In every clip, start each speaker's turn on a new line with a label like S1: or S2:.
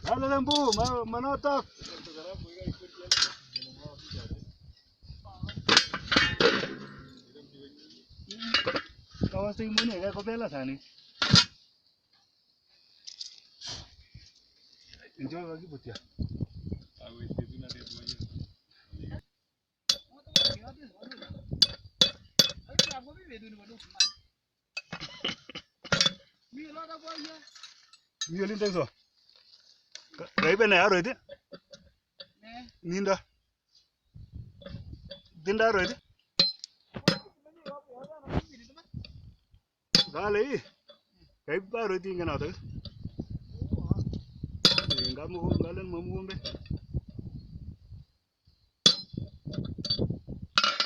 S1: Dale lembu, manotok. Kawas ting muni kayak kopela sani. Enjoy lagi buat ya. Violin tenso. Gai bene aro itu. Ninda. Dinda aro itu. Vale. Gai aro itu ingin apa? Enggak mau ngalen mau ngombe.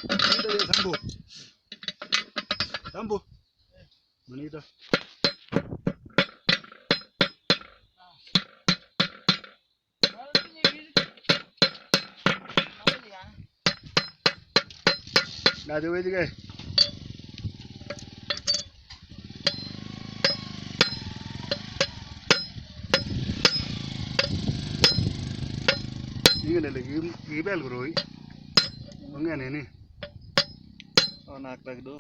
S1: Dinda ya sambu. Sambu. Manita. Nah, coba juga. Ini lagi gibel bro. Mengen ini.
S2: Oh, nak tak do.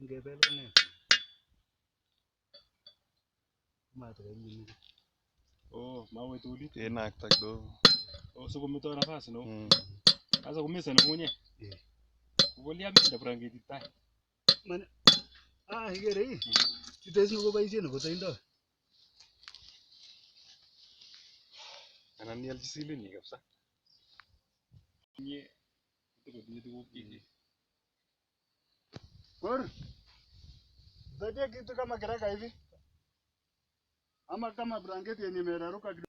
S1: Gibel mengen. Mata ini.
S2: Oh, mau itu ulit. Nak tak do. Oh, suku mito nafasi no. Asa kumesa na mwenye. Kuvolia minda prangi titai.
S1: Mana? Ah, higere. Kita semua kau bayi sini, kau tahu tak?
S2: Anan ni alcisili ni kapsa. Ni itu kopi.
S1: Kor. Zaidi kitu kama kiraka hivi. Ama kama blanketi yenye imeraruka kidogo.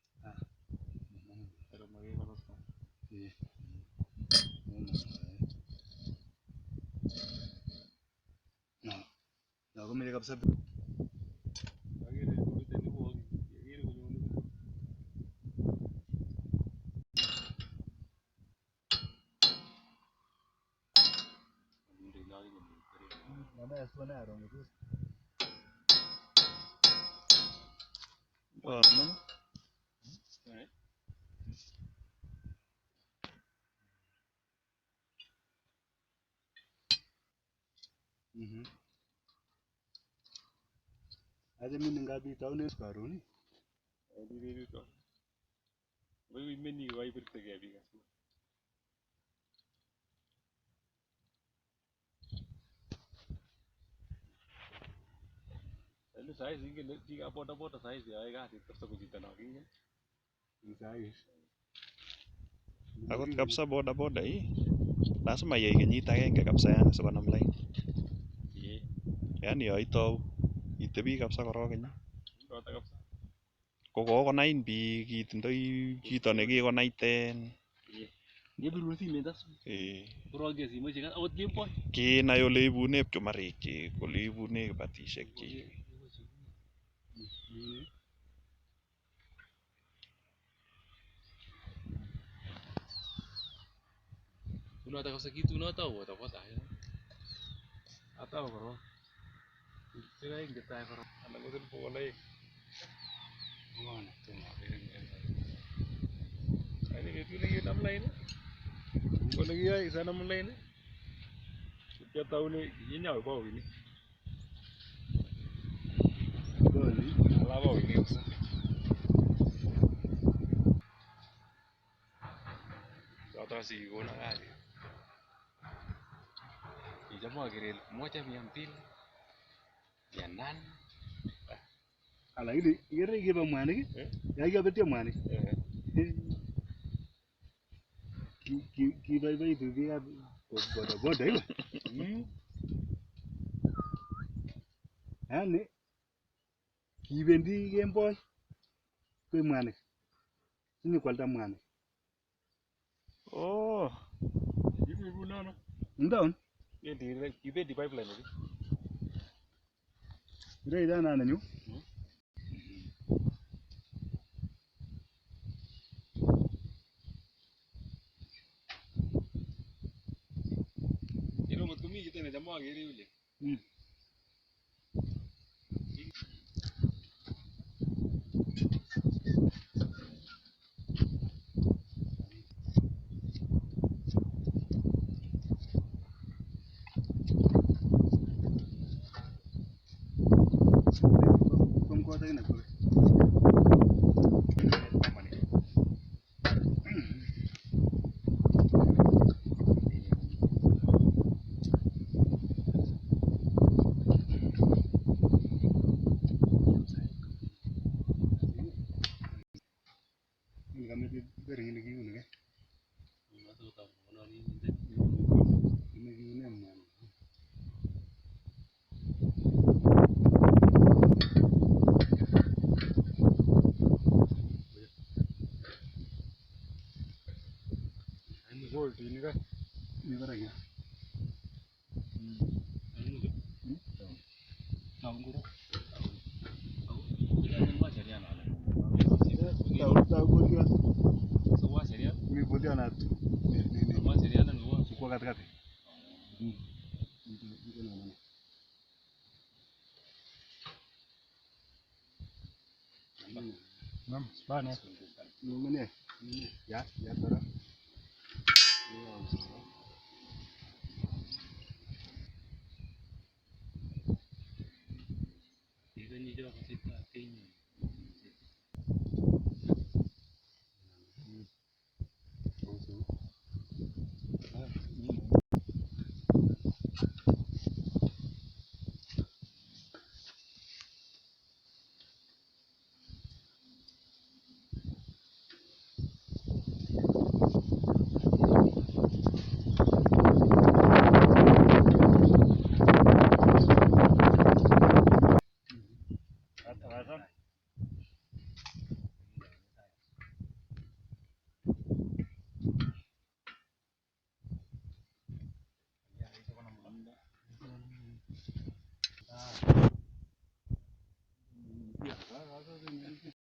S1: Na kumele kabisa. Mama yasona arongo tu.
S2: Oh, no.
S1: Aje mimi ngapi tahu ni sekarang ni?
S2: Di to. Wewe meni wai bertege biga. Lalu saya singin jika apa-apa saya sih ayah kasih terus aku cerita lagi kan.
S1: Saya.
S3: Akot kapsa boda lazima yekenyit agenge kapsa yani sikonam lain. Yani yoito itebi kapsa korok
S2: Kapsa.
S3: Kokonain biik kitindoi chito nekikonaiten.
S2: Ngebirun simet as. Koroge simoit kan akot kemboi.
S3: Kinai ole ibune pchumarik chik, ole ibune kibatisiek chik.
S2: Unataka kapsa kitu unataka utapata hayo. Hata koro. Sira ingetai koro. Ana ngosen pole.
S1: Mana tu nak?
S2: Ini gitu lagi 6 lain. Kau lagi ya sana 6 lain. Setiap tahun ini nyawa bau ini. Ala bau ini usah. Kau sih gua nak aja. Ijamu akhirnya moja miampil. Janan.
S1: Ala ini kira mana ki? Ya kira betul mana? Ki bayi tu dia boda itu. Ani ki bendi kemboi. Kau mana? Ini kualta mana?
S3: Oh,
S2: Ini guna no.
S1: Entah.
S2: Ibendi pipeline ati.
S1: Ire ida nane nyu.
S2: Ino mot komi kit ne cham agere yule.
S1: Kumkuat lagi nak boleh. Ini kami di bering ini gini kan? Ini gini mana?
S2: Gold ini kan.
S1: Ini berapa ya?
S2: Tahu guru.
S1: Tahu boleh kan?
S2: Semua serius.
S1: Ini boleh anak tu.
S2: Semua serius dan gua.
S1: Kuat kata.
S2: Mam, bana.
S1: Mana? Ya, ya tara.
S2: Ini kan dia kasih tak tinggi.